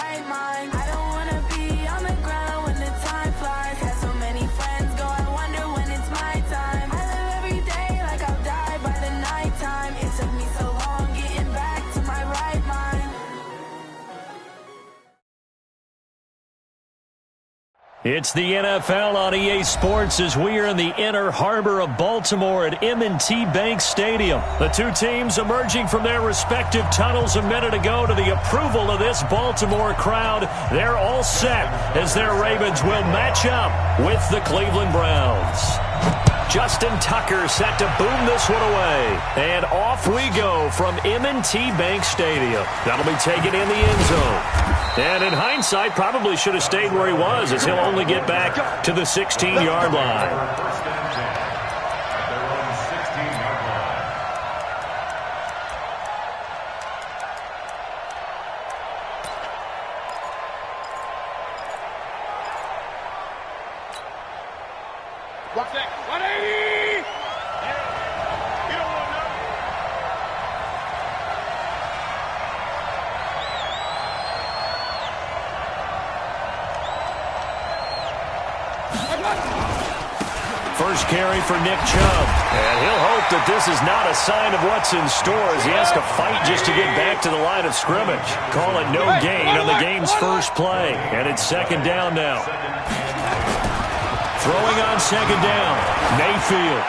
right mind. I don't wanna be on the ground when the time flies. Had so many friends go, I wonder when it's my time. I live every day like I'll die by the nighttime. It took me so long getting back to my right mind. It's the NFL on EA Sports as we are in the inner harbor of Baltimore at M&T Bank Stadium. The two teams emerging from their respective tunnels a minute ago to the approval of this Baltimore crowd. They're all set as their Ravens will match up with the Cleveland Browns. Justin Tucker set to boom this one away. And off we go from M&T Bank Stadium. That'll be taken in the end zone. And in hindsight, probably should have stayed where he was as he'll only get back to the 16-yard line. First carry for Nick Chubb. And he'll hope that this is not a sign of what's in store as he has to fight just to get back to the line of scrimmage. Call it no gain on the game's first play. And it's second down now. Throwing on second down, Mayfield.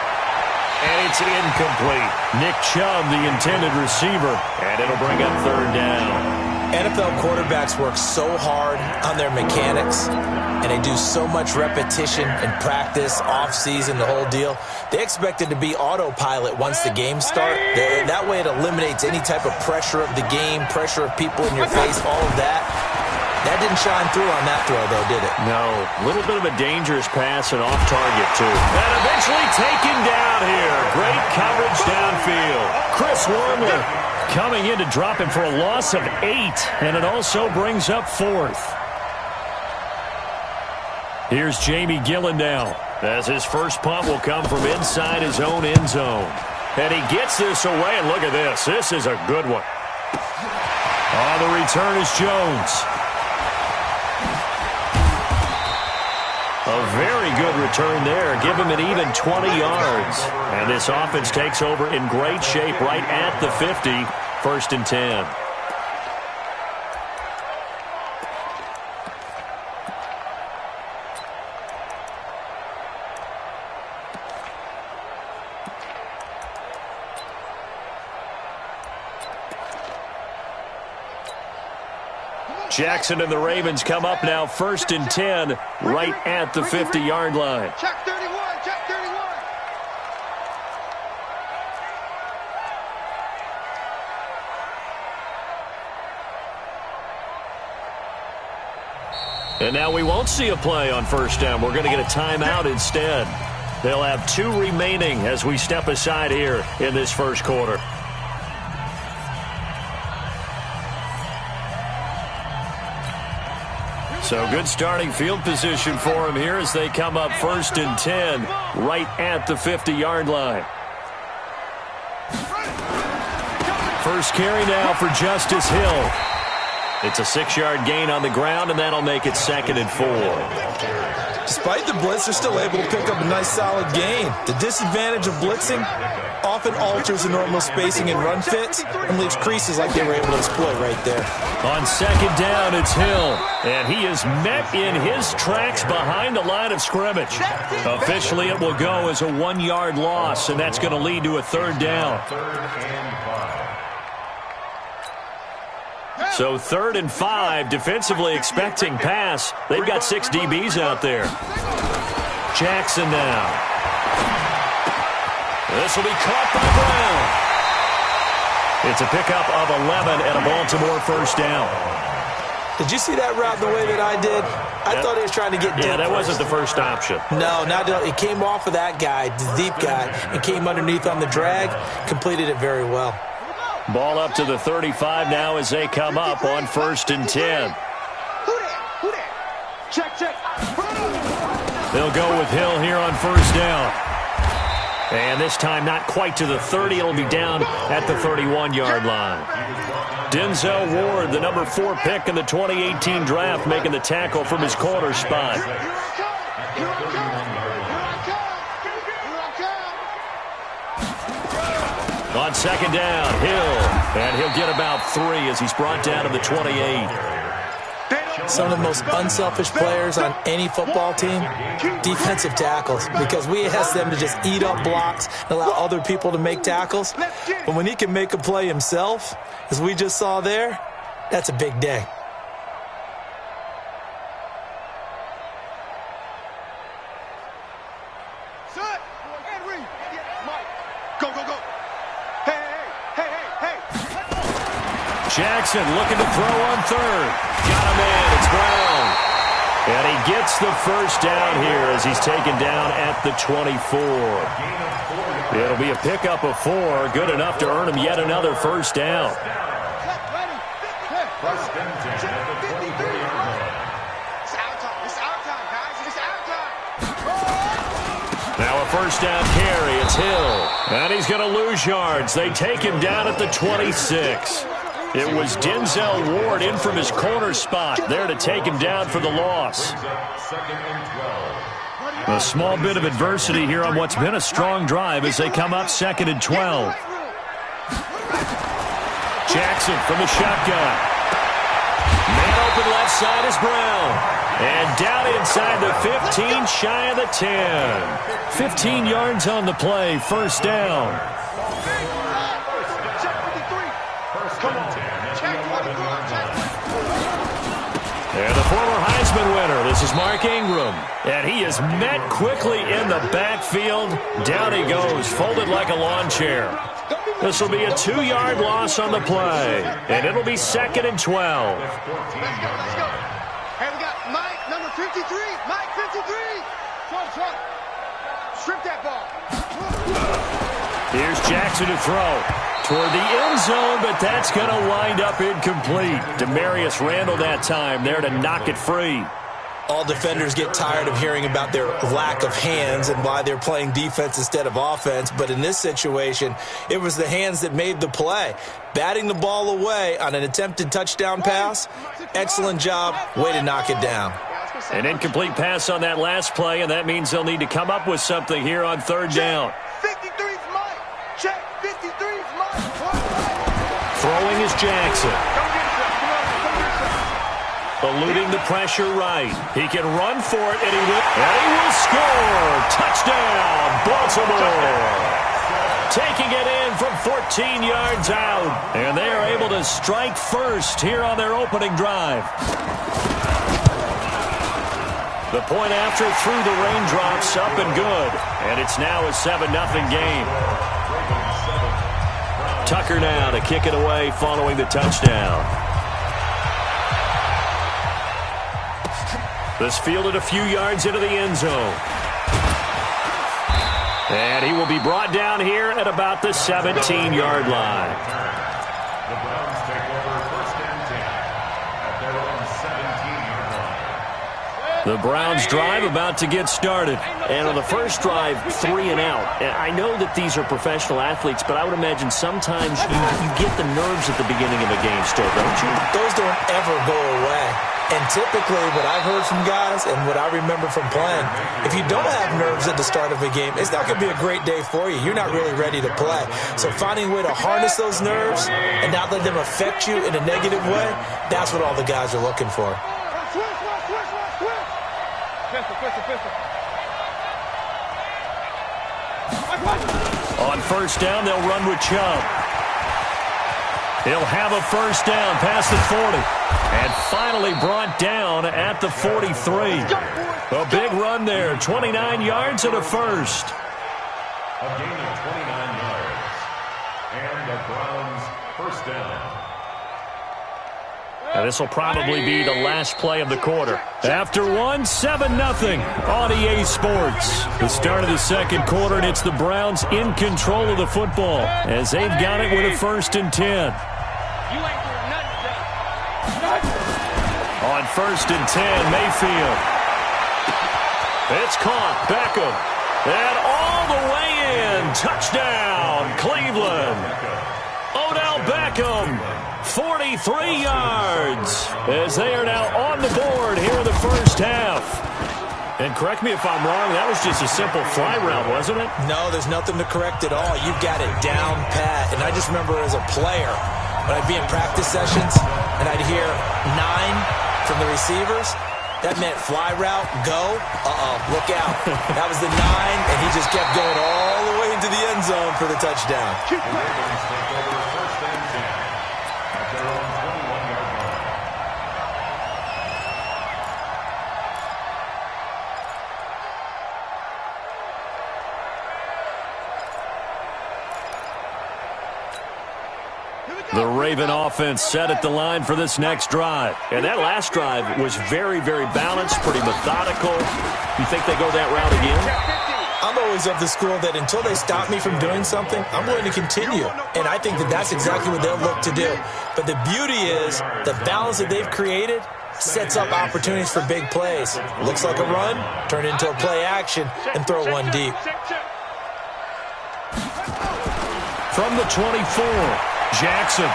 And it's incomplete. Nick Chubb, the intended receiver. And it'll bring up third down. NFL quarterbacks work so hard on their mechanics, and they do so much repetition and practice, off-season, the whole deal. They expect it to be autopilot once the games start. That way it eliminates any type of pressure of the game, pressure of people in your face, all of that. That didn't shine through on that throw, though, did it? No. A little bit of a dangerous pass and off target, too. And eventually taken down here. Great coverage downfield. Chris Wormler coming in to drop him for a loss of 8, and it also brings up fourth. Here's Jamie Gillen now, as his first punt will come from inside his own end zone. And he gets this away, and look at this. This is a good one. On the return is Jones. A very good return there. Give him an even 20 yards. And this offense takes over in great shape right at the 50. First and 10. Jackson and the Ravens come up now first and 10 right at the 50-yard line. Check 31, check 31. And now we won't see a play on first down. We're going to get a timeout instead. They'll have 2 remaining as we step aside here in this first quarter. So good starting field position for him here as they come up first and 10 right at the 50-yard line. First carry now for Justice Hill. It's a 6-yard gain on the ground, and that'll make it second and 4. Despite the blitz, they're still able to pick up a nice solid gain. The disadvantage of blitzing often alters the normal spacing and run fits and leaves creases like they were able to exploit right there. On second down, it's Hill, and he is met in his tracks behind the line of scrimmage. Officially, it will go as a 1-yard loss, and that's going to lead to a third down. So 3rd and 5, defensively expecting pass. They've got 6 DBs out there. Jackson now. This will be caught by Brown. It's a pickup of 11 and a Baltimore first down. Did you see that route the way that I did? I thought he was trying to get deep. Yeah, that wasn't the first option. No, it came off of that guy, the deep guy, and came underneath on the drag, completed it very well. Ball up to the 35 now as they come up on first and 10. Who there? Check. They'll go with Hill here on first down. And this time not quite to the 30. It'll be down at the 31-yard line. Denzel Ward, the number 4 pick in the 2018 draft, making the tackle from his corner spot. On second down, Hill. And he'll get about 3 as he's brought down to the 28. Some of the most unselfish players on any football team, defensive tackles, because we ask them to just eat up blocks and allow other people to make tackles. But when he can make a play himself, as we just saw there, that's a big day. Jackson looking to throw on third. Got him in. It's Brown. And he gets the first down here as he's taken down at the 24. It'll be a pickup of 4. Good enough to earn him yet another first down. Now a first down carry. It's Hill. And he's going to lose yards. They take him down at the 26. It was Denzel Ward in from his corner spot there to take him down for the loss. A small bit of adversity here on what's been a strong drive as they come up 2nd and 12. Jackson from the shotgun. Man open left side is Brown. And down inside the 15, shy of the 10. 15 yards on the play, first down. And the former Heisman winner, this is Mark Ingram. And he is met quickly in the backfield. Down he goes, folded like a lawn chair. This will be a 2-yard loss on the play. And it'll be 2nd and 12. Let's go. Hey, we got Mike, number 53. Mike, 53. Strip that ball. Here's Jackson to throw. Toward the end zone, but that's going to wind up incomplete. Demarius Randall that time there to knock it free. All defenders get tired of hearing about their lack of hands and why they're playing defense instead of offense. But in this situation, it was the hands that made the play. Batting the ball away on an attempted touchdown pass. Excellent job. Way to knock it down. An incomplete pass on that last play, and that means they'll need to come up with something here on 3rd down. 53's Mike. Check. 53's Mike. Throwing is Jackson. Eluding the pressure right. He can run for it, and he will score. Touchdown, Baltimore. Taking it in from 14 yards out. And they are able to strike first here on their opening drive. The point after through the raindrops, up and good. And it's now a 7-0 game. Tucker now to kick it away following the touchdown. This fielded a few yards into the end zone. And he will be brought down here at about the 17-yard line. The Browns take over 1st and 10 at their own 17-yard line. The Browns drive about to get started. And on the first drive, 3 and out. And I know that these are professional athletes, but I would imagine sometimes you get the nerves at the beginning of a game still, don't you? Those don't ever go away. And typically what I've heard from guys and what I remember from playing, if you don't have nerves at the start of a game, it's not going to be a great day for you. You're not really ready to play. So finding a way to harness those nerves and not let them affect you in a negative way, that's what all the guys are looking for. On 1st down, they'll run with Chubb. He'll have a first down past the 40. And finally brought down at the 43. A big run there, 29 yards and a first. A gain of 29 yards. And the Browns' first down. And this will probably be the last play of the quarter. After one, 7-0 on EA Sports. The start of the 2nd quarter, and it's the Browns in control of the football as they've got it with a 1st and 10. On 1st and 10, Mayfield. It's caught. Beckham. And all the way in. Touchdown, Cleveland. Odell Beckham, 43 yards, as they are now on the board here in the first half. And correct me if I'm wrong, that was just a simple fly route, wasn't it? No, there's nothing to correct at all. You've got it down pat. And I just remember as a player, when I'd be in practice sessions and I'd hear 9 from the receivers, that meant fly route, go, look out. That was the 9, and he just kept going all the way into the end zone for the touchdown. The Ravens take over first and 10 at their own 21-yard line. The Raven offense set at the line for this next drive. And that last drive was very, very balanced, pretty methodical. You think they go that route again? I'm always of the school that until they stop me from doing something, I'm willing to continue. And I think that that's exactly what they'll look to do. But the beauty is the balance that they've created sets up opportunities for big plays. Looks like a run, turn into a play action, and throw one deep. From the 24, Jackson.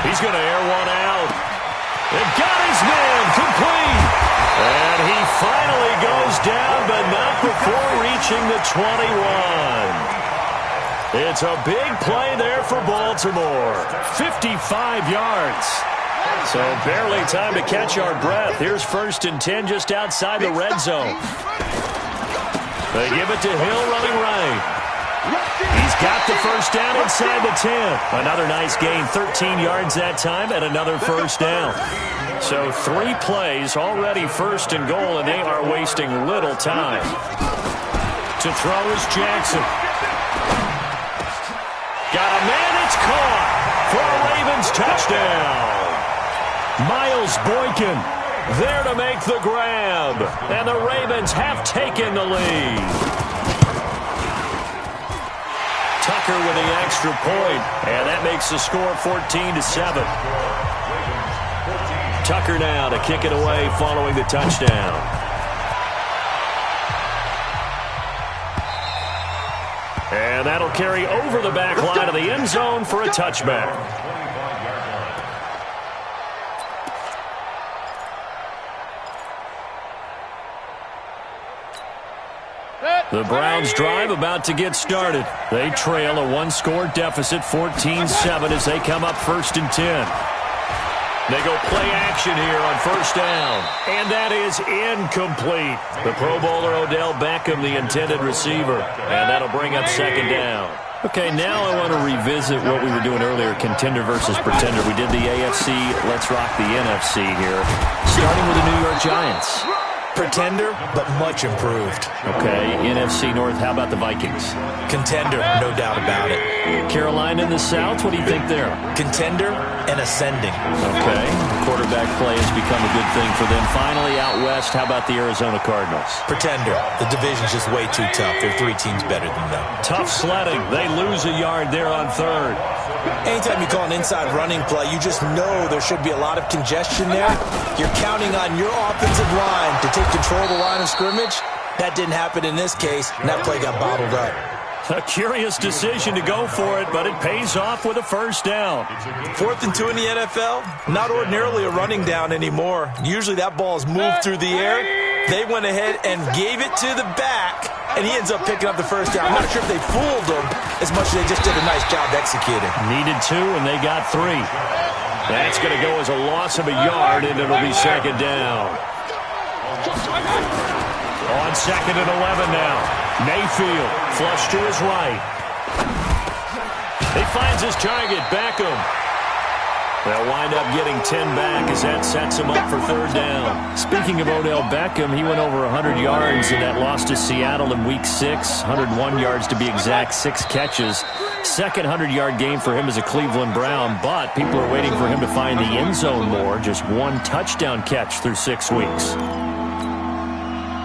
He's going to air one out. And got his man complete. And he finally goes down, but not before reaching the 21. It's a big play there for Baltimore. 55 yards. So barely time to catch our breath. Here's first and 10 just outside the red zone. They give it to Hill running right. He's got the first down inside the 10. Another nice gain, 13 yards that time, and another first down. So 3 plays, already first and goal, and they are wasting little time. To throw is Jackson. Got a man, it's caught for a Ravens touchdown. Miles Boykin there to make the grab, and the Ravens have taken the lead. Tucker with the extra point, and that makes the score 14-7. Tucker now to kick it away following the touchdown. And that'll carry over the back line of the end zone for a touchback. The Browns drive about to get started. They trail a 1-score deficit, 14-7, as they come up first and 10. They go play action here on first down. And that is incomplete. The Pro Bowler Odell Beckham, the intended receiver. And that'll bring up second down. Okay, now I want to revisit what we were doing earlier, contender versus pretender. We did the AFC, let's rock the NFC here. Starting with the New York Giants. Pretender, but much improved. Okay, NFC North, how about the Vikings? Contender, no doubt about it. Carolina in the South, what do you think there? Contender and ascending. Okay, quarterback play has become a good thing for them. Finally, out west, how about the Arizona Cardinals? Pretender, the division's just way too tough. There are 3 teams better than them. Tough sledding, they lose a yard there on third. Anytime you call an inside running play, you just know there should be a lot of congestion there. You're counting on your offensive line to take control of the line of scrimmage. That didn't happen in this case, and that play got bottled up. A curious decision to go for it, but it pays off with a first down. 4th and 2 in the NFL, not ordinarily a running down anymore. Usually that ball is moved through the air. They went ahead and gave it to the back, and he ends up picking up the first down. I'm not sure if they fooled him as much as they just did a nice job executing. Needed 2, and they got 3. That's going to go as a loss of a yard, and it'll be second down. On second and 11 now. Mayfield, flush to his right. He finds his target, Beckham. They'll wind up getting 10 back as that sets him up for third down. Speaking of Odell Beckham, he went over 100 yards in that loss to Seattle in Week 6. 101 yards to be exact, 6 catches. Second 100-yard game for him as a Cleveland Brown, but people are waiting for him to find the end zone more. Just 1 touchdown catch through 6 weeks.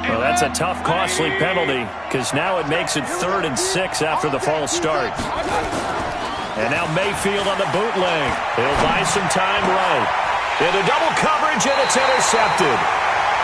Well, that's a tough, costly penalty because now it makes it 3rd and 6 after the false start. And now Mayfield on the bootleg. He'll buy some time right. Into double coverage, and it's intercepted.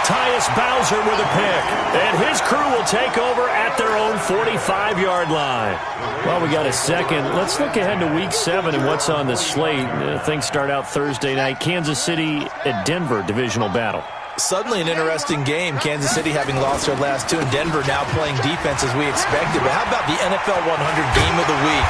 Tyus Bowser with a pick. And his crew will take over at their own 45-yard line. Well, we got a second. Let's look ahead to Week 7 and what's on the slate. Things start out Thursday night. Kansas City at Denver, divisional battle. Suddenly an interesting game. Kansas City having lost their last two, and Denver now playing defense as we expected. But how about the NFL 100 game of the week?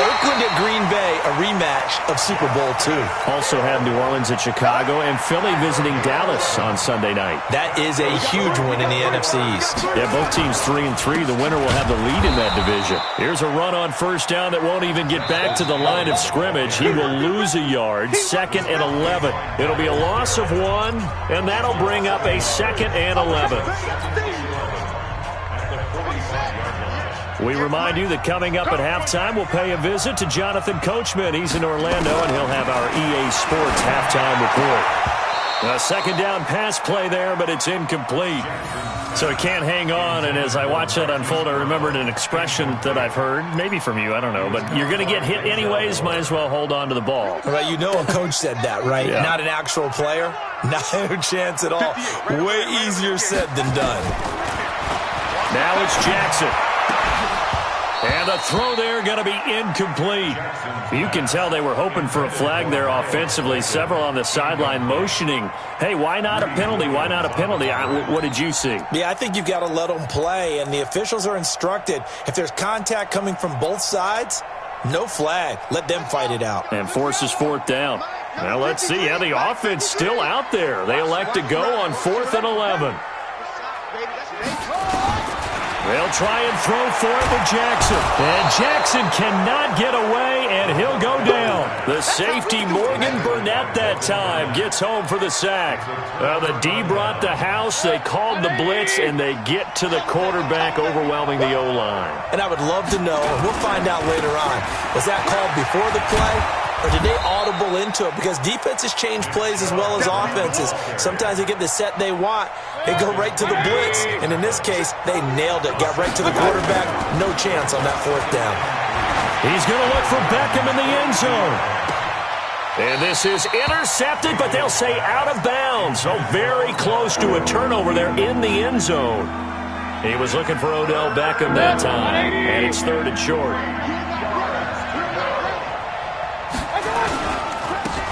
Oakland at Green Bay, a rematch of Super Bowl II. Also have New Orleans at Chicago and Philly visiting Dallas on Sunday night. That is a huge win in the NFC East. Yeah, both teams 3-3. The winner will have the lead in that division. Here's a run on first down that won't even get back to the line of scrimmage. He will lose a yard. 2nd and 11. It'll be a loss of 1, and that'll bring up a 2nd and 11. We remind you that coming up at halftime, we'll pay a visit to Jonathan Coachman. He's in Orlando, and he'll have our EA Sports halftime report. A second down pass play there, but it's incomplete. So he can't hang on, and as I watch that unfold, I remembered an expression that I've heard, maybe from you, I don't know, but you're going to get hit anyways, might as well hold on to the ball. Right, you know a coach said that, right? Yeah. Not an actual player. Not a chance at all. Way easier said than done. Now it's Jackson. And the throw there going to be incomplete. You can tell they were hoping for a flag there offensively. Several on the sideline motioning, hey, why not a penalty? Why not a penalty? What did you see? Yeah, I think you've got to let them play, and the officials are instructed. If there's contact coming from both sides, no flag. Let them fight it out. And forces 4th down. Now let's see how the offense still out there. They elect to go on 4th and 11. They'll try and throw for it with Jackson. And Jackson cannot get away, and he'll go down. The safety, Morgan Burnett, that time gets home for the sack. Well, the D brought the house. They called the blitz, and they get to the quarterback, overwhelming the O-line. And I would love to know, and we'll find out later on, was that called before the play? Or did they audible into it? Because defenses change plays as well as offenses. Sometimes they get the set they want. They go right to the blitz. And in this case, they nailed it. Got right to the quarterback. No chance on that 4th down. He's going to look for Beckham in the end zone. And this is intercepted, but they'll say out of bounds. Oh, very close to a turnover there in the end zone. He was looking for Odell Beckham that time. And it's 3rd and short.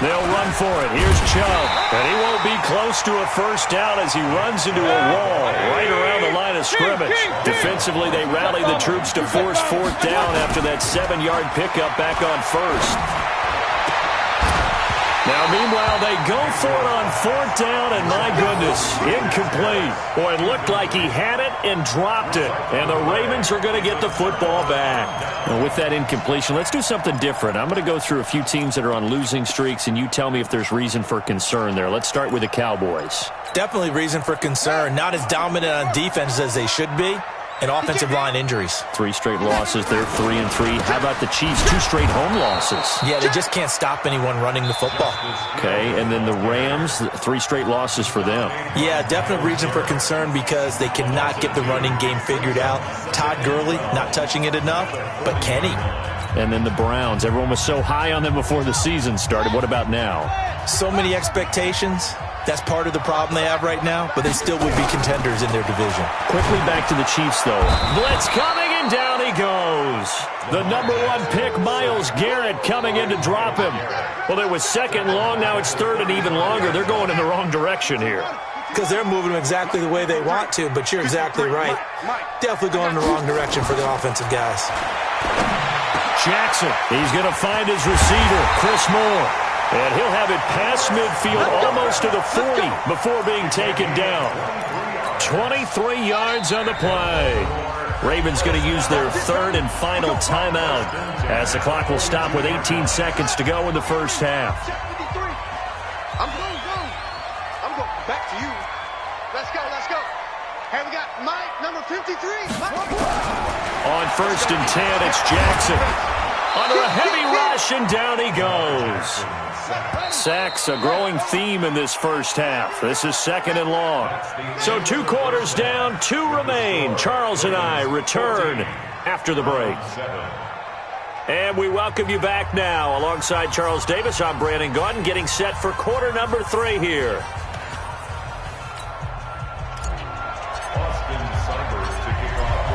They'll run for it. Here's Chubb. And he won't be close to a first down as he runs into a wall right around the line of scrimmage. Defensively, they rally the troops to force 4th down after that 7-yard pickup back on 1st. Now, meanwhile, they go for it on 4th down, and my goodness, incomplete. Boy, it looked like he had it and dropped it, and the Ravens are going to get the football back. Now, with that incompletion, let's do something different. I'm going to go through a few teams that are on losing streaks, and you tell me if there's reason for concern there. Let's start with the Cowboys. Definitely reason for concern. Not as dominant on defense as they should be. And offensive line injuries. 3 straight losses. They're 3-3. How about the Chiefs? 2 straight home losses. Yeah, they just can't stop anyone running the football. Okay, and then the Rams, 3 straight losses for them. Yeah, definite reason for concern because they cannot get the running game figured out. Todd Gurley not touching it enough, but Kenny. And then the Browns. Everyone was so high on them before the season started. What about now? So many expectations. That's part of the problem they have right now, but they still would be contenders in their division. Quickly back to the Chiefs, though. Blitz coming, and down he goes. The #1 pick, Myles Garrett, coming in to drop him. Well, it was 2nd long. Now it's 3rd and even longer. They're going in the wrong direction here. Because they're moving exactly the way they want to, but you're exactly right. Definitely going in the wrong direction for the offensive guys. Jackson, he's going to find his receiver, Chris Moore. And he'll have it past midfield almost to the 40 before being taken down. 23 yards on the play. Ravens going to use their 3rd and final timeout as the clock will stop with 18 seconds to go in the first half. I'm going back to you. Let's go. Hey, we got Mike, number 53. On 1st and 10, it's Jackson. Under a heavy rush, and down he goes. Sacks, a growing theme in this first half. This is 2nd and long. So 2 quarters down, 2 remain. Charles and I return after the break. And we welcome you back now. Alongside Charles Davis, I'm Brandon Gaudin, getting set for quarter number 3 here.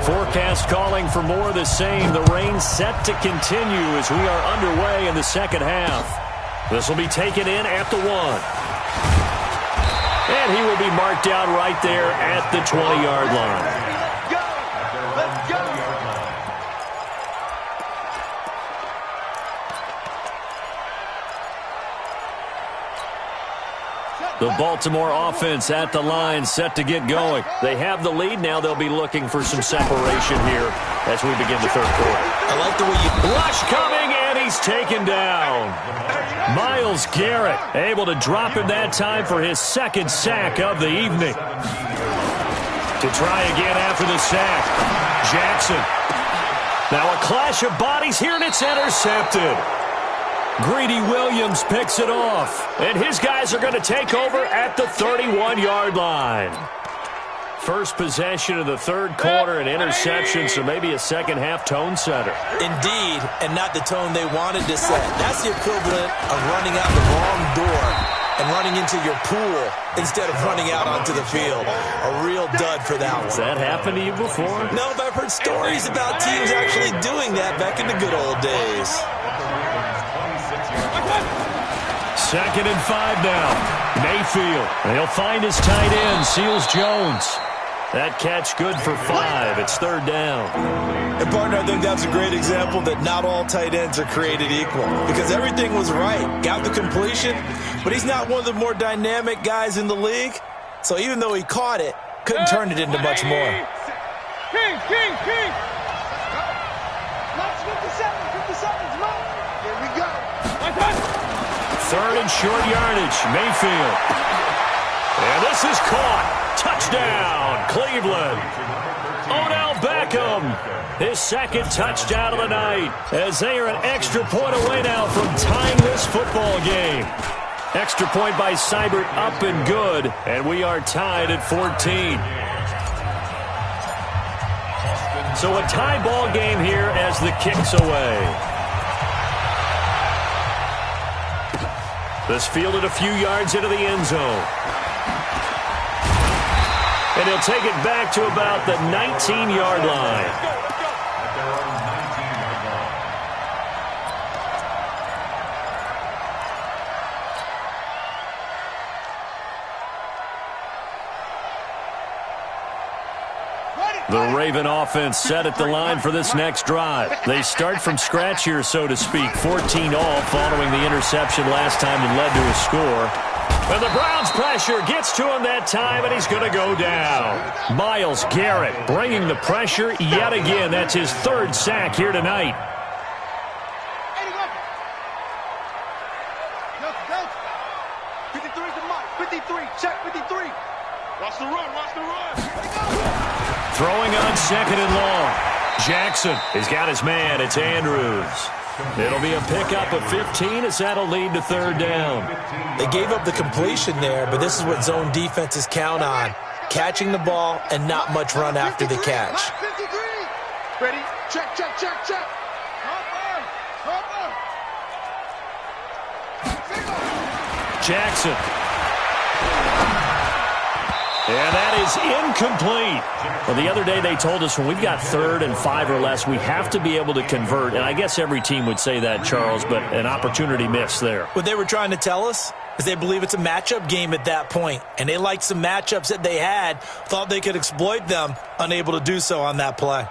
Forecast calling for more of the same. The rain set to continue as we are underway in the second half. This will be taken in at the 1. And he will be marked out right there at the 20-yard line. Let's go! The Baltimore offense at the line, set to get going. They have the lead. Now they'll be looking for some separation here as we begin the third quarter. I like the way you... Rush coming, and he's taken down. Myles Garrett able to drop him that time for his second sack of the evening. To try again after the sack, Jackson. Now a clash of bodies here, and it's intercepted. Greedy Williams picks it off, and his guys are going to take over at the 31-yard line. First possession of the third quarter, an interception, so maybe a second-half tone setter. Indeed, and not the tone they wanted to set. That's the equivalent of running out the wrong door and running into your pool instead of running out onto the field. A real dud for that one. Has that happened to you before? No, but I've heard stories about teams actually doing that back in the good old days. 2nd and 5 now. Mayfield. He'll find his tight end, Seals Jones. That catch good for 5. It's 3rd down. And, partner, I think that's a great example that not all tight ends are created equal. Because everything was right. Got the completion, but he's not one of the more dynamic guys in the league. So even though he caught it, couldn't turn it into much more. King! Let's 57's mine. Here we go. 3rd and short yardage. Mayfield. And this is caught. Touchdown, Cleveland. Odell Beckham, his second touchdown of the night, as they are an extra point away now from tying this football game. Extra point by Seibert, up and good, and we are tied at 14. So a tie ball game here as the kick's away. This fielded a few yards into the end zone. And he'll take it back to about the 19-yard line. The Raven offense set at the line for this next drive. They start from scratch here, so to speak. 14 all following the interception last time that led to a score. And the Browns pressure gets to him that time, and he's going to go down. Myles Garrett bringing the pressure yet again. That's his 3rd sack here tonight. 53 to Mike. 53. Check 53. Watch the run. Throwing on 2nd and long. Jackson has got his man. It's Andrews. It'll be a pickup of 15 as that'll lead to 3rd down. They gave up the completion there, but this is what zone defenses count on. Catching the ball and not much run after the catch. 53. Ready? Check. Jackson. And that is incomplete. Well, the other day they told us when we've got 3rd and 5 or less, we have to be able to convert. And I guess every team would say that, Charles, but an opportunity missed there. What they were trying to tell us is they believe it's a matchup game at that point. And they liked some matchups that they had, thought they could exploit them, unable to do so on that play.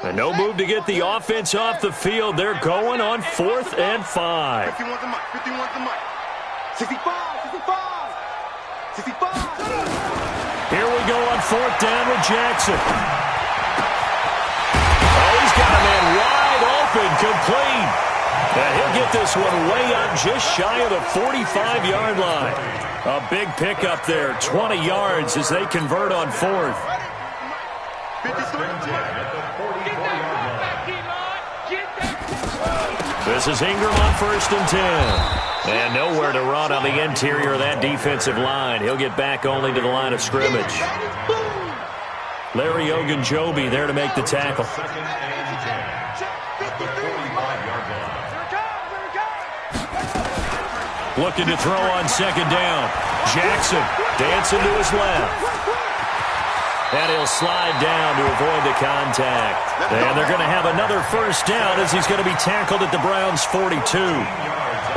And no move to get the offense off the field. They're going on 4th and 5. 51 to Mike. 65. Here we go on 4th down with Jackson. Oh, he's got a man wide open, complete. And he'll get this one way up just shy of the 45-yard line. A big pickup there, 20 yards as they convert on 4th. 53. This is Ingram on 1st and 10. And nowhere to run on the interior of that defensive line. He'll get back only to the line of scrimmage. Larry Ogunjobi there to make the tackle. Looking to throw on second down. Jackson dancing to his left. And he'll slide down to avoid the contact. And they're going to have another first down as he's going to be tackled at the Browns' 42.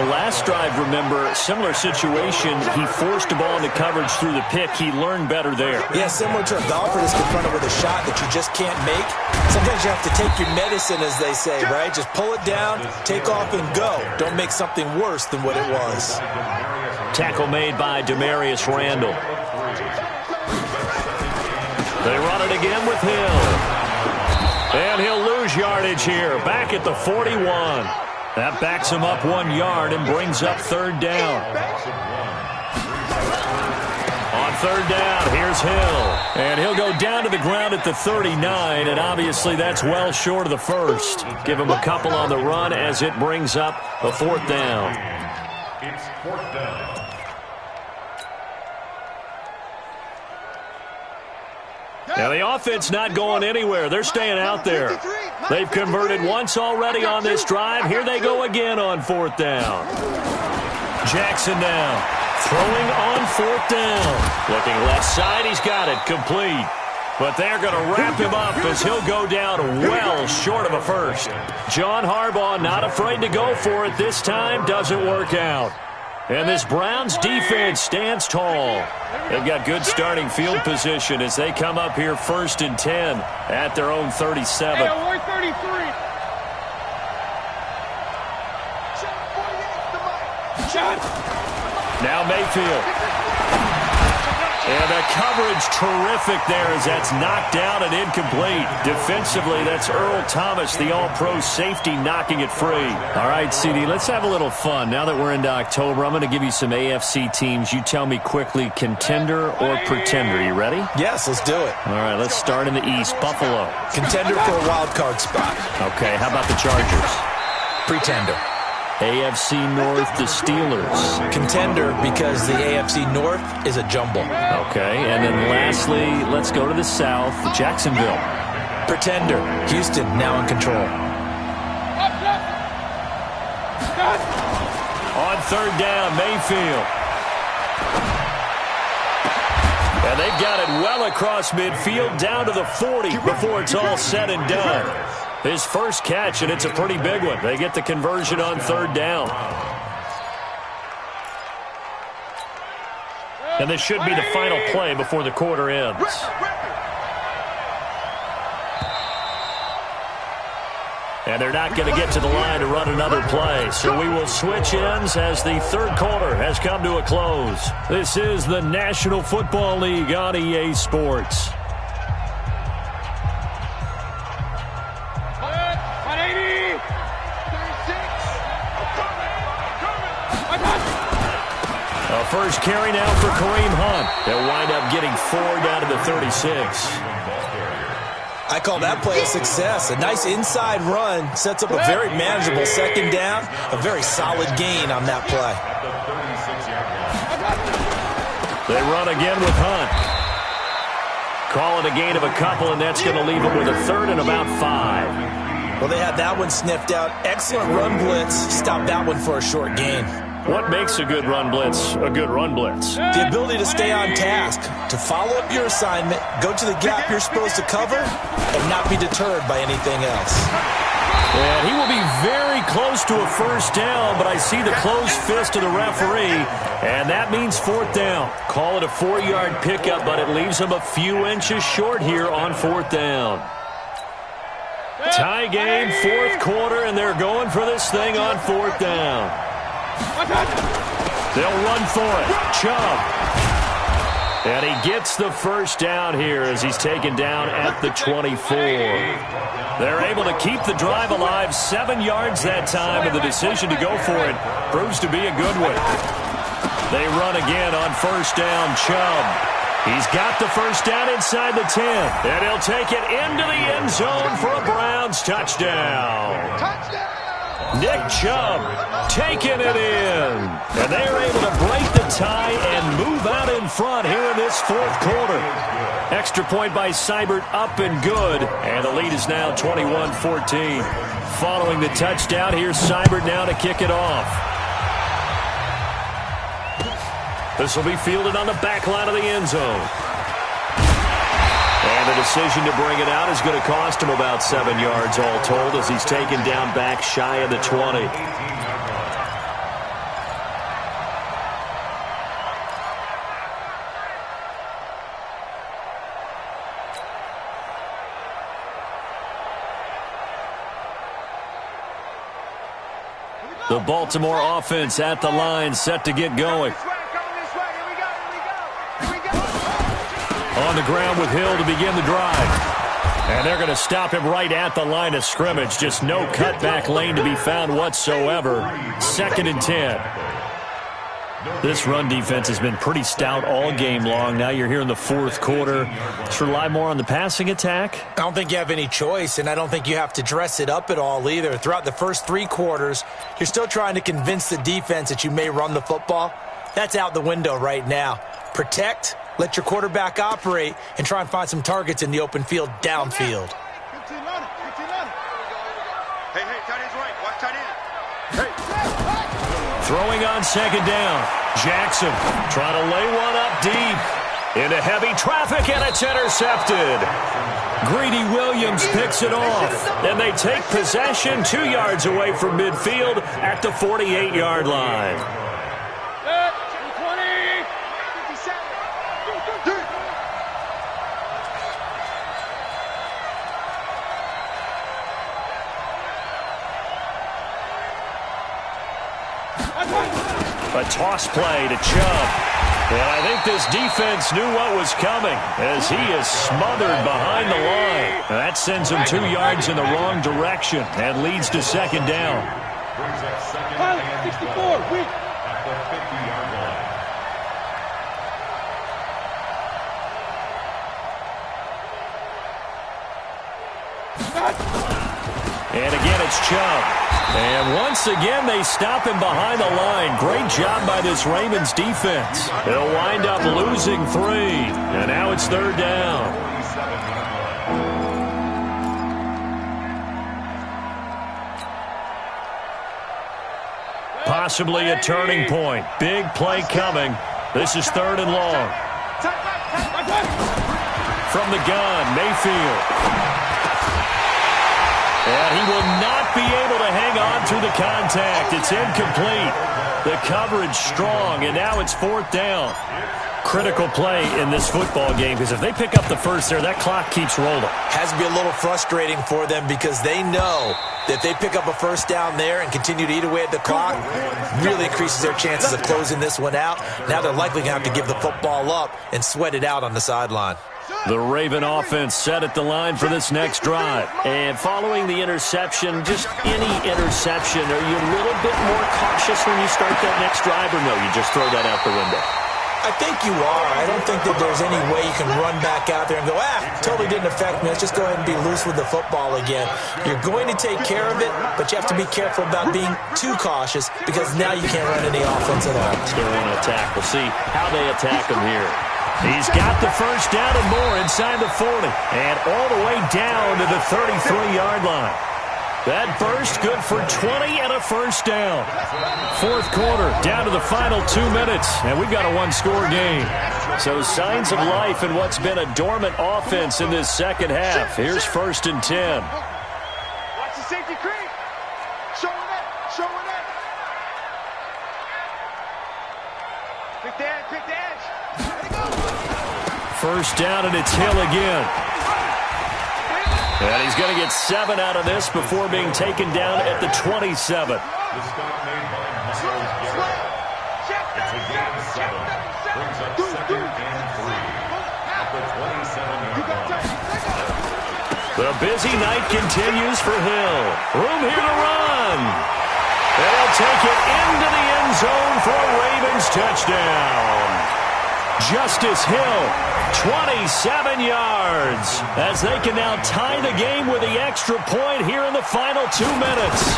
The last drive, remember, similar situation. He forced the ball into coverage through the pick. He learned better there. Yeah, similar to a golfer that's confronted with a shot that you just can't make. Sometimes you have to take your medicine, as they say, right? Just pull it down, take off, and go. Don't make something worse than what it was. Tackle made by Demarius Randall. They run it again with Hill. And he'll lose yardage here. Back at the 41. That backs him up 1 yard and brings up third down. On third down, here's Hill. And he'll go down to the ground at the 39, and obviously that's well short of the first. Give him a couple on the run as it brings up a fourth down. It's fourth down. Now, the offense not going anywhere. They're staying out there. They've converted once already on this drive. Here they go again on fourth down. Jackson now throwing on fourth down. Looking left side. He's got it complete. But they're going to wrap him up as he'll go down well short of a first. John Harbaugh not afraid to go for it this time. Doesn't work out. And this Browns defense stands tall. They've got good starting field position as they come up here 1st and 10 at their own 37. Now Mayfield. And the coverage terrific there as that's knocked down and incomplete. Defensively, that's Earl Thomas, the all-pro safety, knocking it free. All right, CD, let's have a little fun. Now that we're into October, I'm going to give you some AFC teams. You tell me quickly, contender or pretender. You ready? Yes, let's do it. All right, let's start in the East. Buffalo. Contender for a wild card spot. Okay, how about the Chargers? Pretender. AFC North, the Steelers. Contender because the AFC North is a jumble. Okay, and then lastly, let's go to the South, Jacksonville. Pretender. Houston now in control. On third down, Mayfield. And they've got it well across midfield down to the 40 before it's all said and done. His first catch, and it's a pretty big one. They get the conversion on third down. And this should be the final play before the quarter ends. And they're not going to get to the line to run another play. So we will switch ends as the third quarter has come to a close. This is the National Football League on EA Sports. First carry now for Kareem Hunt. They'll wind up getting 4 down to the 36. I call that play a success. A nice inside run sets up a very manageable second down. A very solid gain on that play. They run again with Hunt. Call it a gain of a couple, and that's going to leave them with a third and about 5. Well, they had that one sniffed out. Excellent run blitz. Stop that one for a short gain. What makes a good run blitz a good run blitz? The ability to stay on task, to follow up your assignment, go to the gap you're supposed to cover, and not be deterred by anything else. And he will be very close to a first down, but I see the closed fist of the referee, and that means fourth down. Call it a 4-yard pickup, but it leaves him a few inches short here on fourth down. Tie game, fourth quarter, and they're going for this thing on fourth down. They'll run for it. Chubb. And he gets the first down here as he's taken down at the 24. They're able to keep the drive alive, 7 yards that time, and the decision to go for it proves to be a good one. They run again on first down. Chubb. He's got the first down inside the 10, and he'll take it into the end zone for a Browns touchdown. Nick Chubb taking it in. And they are able to break the tie and move out in front here in this fourth quarter. Extra point by Seibert, up and good. And the lead is now 21-14. Following the touchdown, here's Seibert now to kick it off. This will be fielded on the back line of the end zone. And the decision to bring it out is going to cost him about 7 yards all told as he's taken down back shy of the 20. The Baltimore offense at the line, set to get going. On the ground with Hill to begin the drive. And they're going to stop him right at the line of scrimmage. Just no cutback lane to be found whatsoever. 2nd and 10. This run defense has been pretty stout all game long. Now you're here in the 4th quarter. Let's rely more on the passing attack. I don't think you have any choice, and I don't think you have to dress it up at all either. Throughout the first 3 quarters, you're still trying to convince the defense that you may run the football. That's out the window right now. Protect, let your quarterback operate, and try and find some targets in the open field downfield. Hey, tight end's right. Watch tight end. Hey. Throwing on 2nd down. Jackson trying to lay one up deep. Into heavy traffic, and it's intercepted. Greedy Williams picks it off. And they take possession 2 yards away from midfield at the 48-yard line. A toss play to Chubb. And I think this defense knew what was coming as he is smothered behind the line. That sends him 2 yards in the wrong direction and leads to 2nd down. Brings up 2nd and 64. At the 50-yard line. And again, it's Chubb. And once again, they stop him behind the line. Great job by this Ravens defense. They'll wind up losing 3. And now it's 3rd down. Possibly a turning point. Big play coming. This is 3rd and long. From the gun, Mayfield. And he will not be able to hang on through the contact. It's incomplete. The coverage strong, and now it's 4th down. Critical play in this football game because if they pick up the first there, that clock keeps rolling. Has to be a little frustrating for them because they know that if they pick up a 1st down there and continue to eat away at the clock, really increases their chances of closing this one out. Now they're likely going to have to give the football up and sweat it out on the sideline. The Raven offense set at the line for this next drive. And following the interception, just any interception, are you a little bit more cautious when you start that next drive, or no, you just throw that out the window? I think you are. I don't think that there's any way you can run back out there and go, totally didn't affect me. Let's just go ahead and be loose with the football again. You're going to take care of it, but you have to be careful about being too cautious because now you can't run any offense at all. Still want to attack. We'll see how they attack him here. He's got the 1st down and more inside the 40 and all the way down to the 33-yard line. That burst good for 20 and a 1st down. 4th quarter, down to the final 2 minutes, and we've got a 1-score game. So signs of life in what's been a dormant offense in this 2nd half. Here's 1st and 10. Watch the safety creep. Showing it. Pick the edge. 1st down, and it's Hill again. And he's going to get 7 out of this before being taken down at the 27. The stop made by Miles Garrett. It's a gain of 7. Brings up 2nd and 3 at the 27-yard line. The busy night continues for Hill. Room here to run. They'll take it into the end zone for a Ravens touchdown. Justice Hill, 27 yards, as they can now tie the game with the extra point here in the final 2 minutes.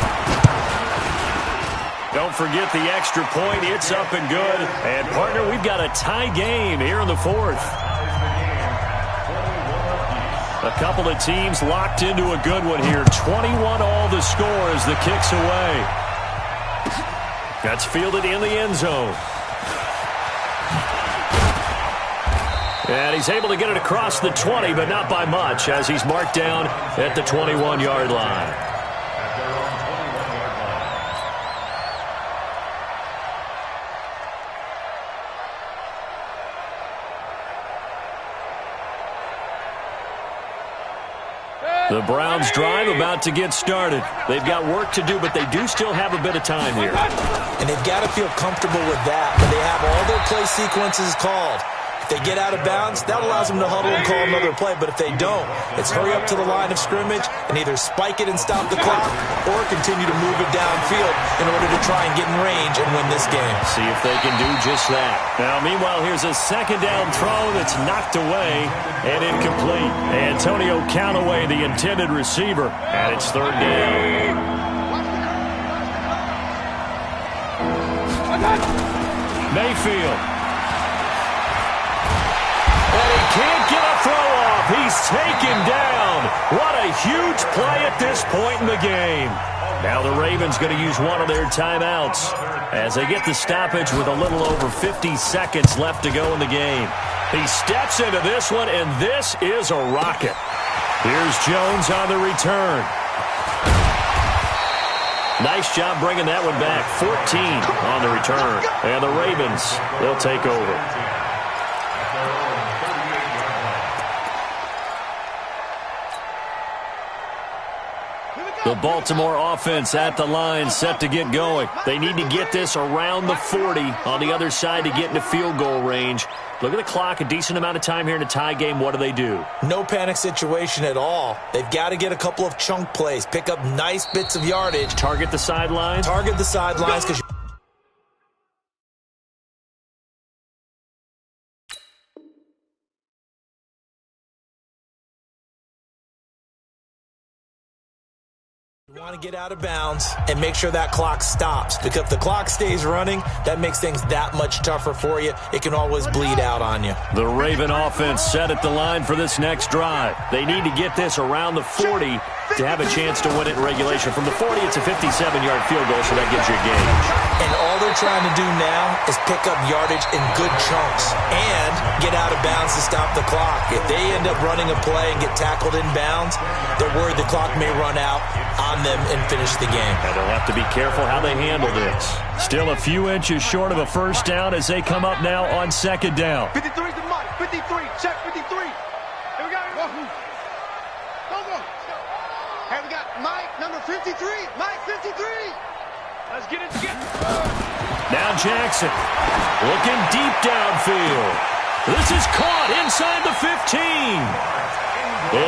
Don't forget the extra point. It's up and good. And, partner, we've got a tie game here in the 4th. A couple of teams locked into a good one here. 21 all the score as the kick's away. That's fielded in the end zone. And he's able to get it across the 20, but not by much, as he's marked down at the 21-yard line. At their own 21-yard line. The Browns drive about to get started. They've got work to do, but they do still have a bit of time here. And they've got to feel comfortable with that when they have all their play sequences called. If they get out of bounds, that allows them to huddle and call another play. But if they don't, it's hurry up to the line of scrimmage and either spike it and stop the clock or continue to move it downfield in order to try and get in range and win this game. See if they can do just that. Now, meanwhile, here's a second down throw that's knocked away and incomplete. Antonio Callaway, the intended receiver, and it's third down. Mayfield. And he can't get a throw off. He's taken down. What a huge play at this point in the game. Now the Ravens going to use one of their timeouts as they get the stoppage with a little over 50 seconds left to go in the game. He steps into this one, and this is a rocket. Here's Jones on the return. Nice job bringing that one back. 14 on the return. And the Ravens, they'll take over. The Baltimore offense at the line, set to get going. They need to get this around the 40 on the other side to get into field goal range. Look at the clock, a decent amount of time here in a tie game. What do? No panic situation at all. They've got to get a couple of chunk plays, pick up nice bits of yardage. Target the sidelines? Target the sidelines because you want to get out of bounds and make sure that clock stops, because if the clock stays running, that makes things that much tougher for you. It can always bleed out on you. The Raven offense set at the line for this next drive. They need to get this around the 40 to have a chance to win it in regulation. From the 40, it's a 57-yard field goal, so that gives you a gauge. And all they're trying to do now is pick up yardage in good chunks and get out of bounds to stop the clock. If they end up running a play and get tackled in bounds, they're worried the clock may run out on them and finish the game. And they'll have to be careful how they handle this. Still a few inches short of a first down as they come up now on second down. 53 to Mike. 53. Check 53. Here we go. Go. Hey, we got Mike, number 53. Mike, 53. Let's get it together. Now Jackson looking deep downfield. This is caught inside the 15.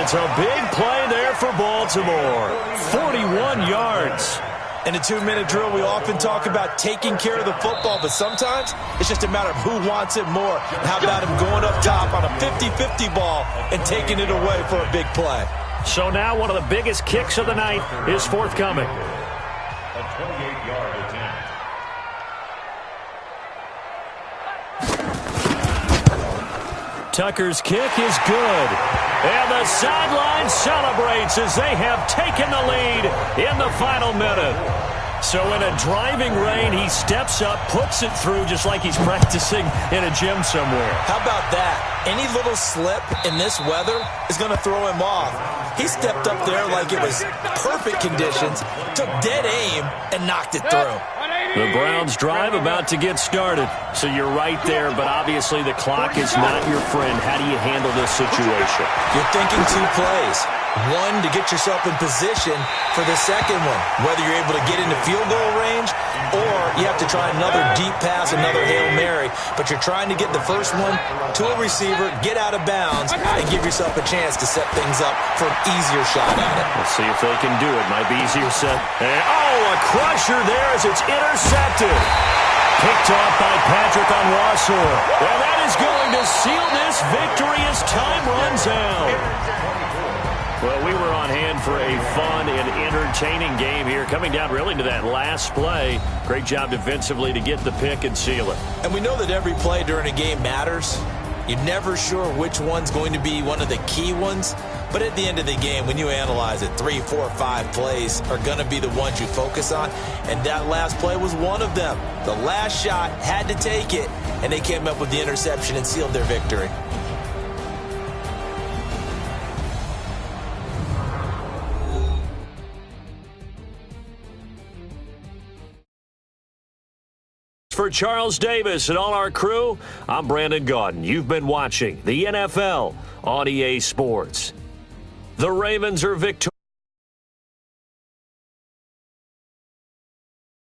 It's a big play there for Baltimore. 41 yards. In a 2-minute drill, we often talk about taking care of the football, but sometimes it's just a matter of who wants it more. How about him going up top on a 50-50 ball and taking it away for a big play? So now one of the biggest kicks of the night is forthcoming. A 28-yard attempt. Tucker's kick is good. And the sideline celebrates as they have taken the lead in the final minute. So in a driving rain, he steps up, puts it through just like he's practicing in a gym somewhere. How about that? Any little slip in this weather is going to throw him off. He stepped up there like it was perfect conditions, took dead aim, and knocked it through. The Browns drive about to get started. So you're right there, but obviously the clock is not your friend. How do you handle this situation? You're thinking 2 plays. One, to get yourself in position for the second one, whether you're able to get into field goal range or you have to try another deep pass, another Hail Mary. But you're trying to get the first one to a receiver, get out of bounds, and give yourself a chance to set things up for an easier shot at it. Let's see if they can do it. Might be easier said. And, a crusher there as it's intercepted. Picked off by Patrick on Rossor. Well, that is going to seal this victory as time runs out. Well, we were on hand for a fun and entertaining game here, coming down really to that last play. Great job defensively to get the pick and seal it. And we know that every play during a game matters. You're never sure which one's going to be one of the key ones. But at the end of the game, when you analyze it, 3, 4, 5 plays are going to be the ones you focus on. And that last play was one of them. The last shot had to take it, and they came up with the interception and sealed their victory. For Charles Davis and all our crew, I'm Brandon Gaudin. You've been watching the NFL on EA Sports. The Ravens are victorious.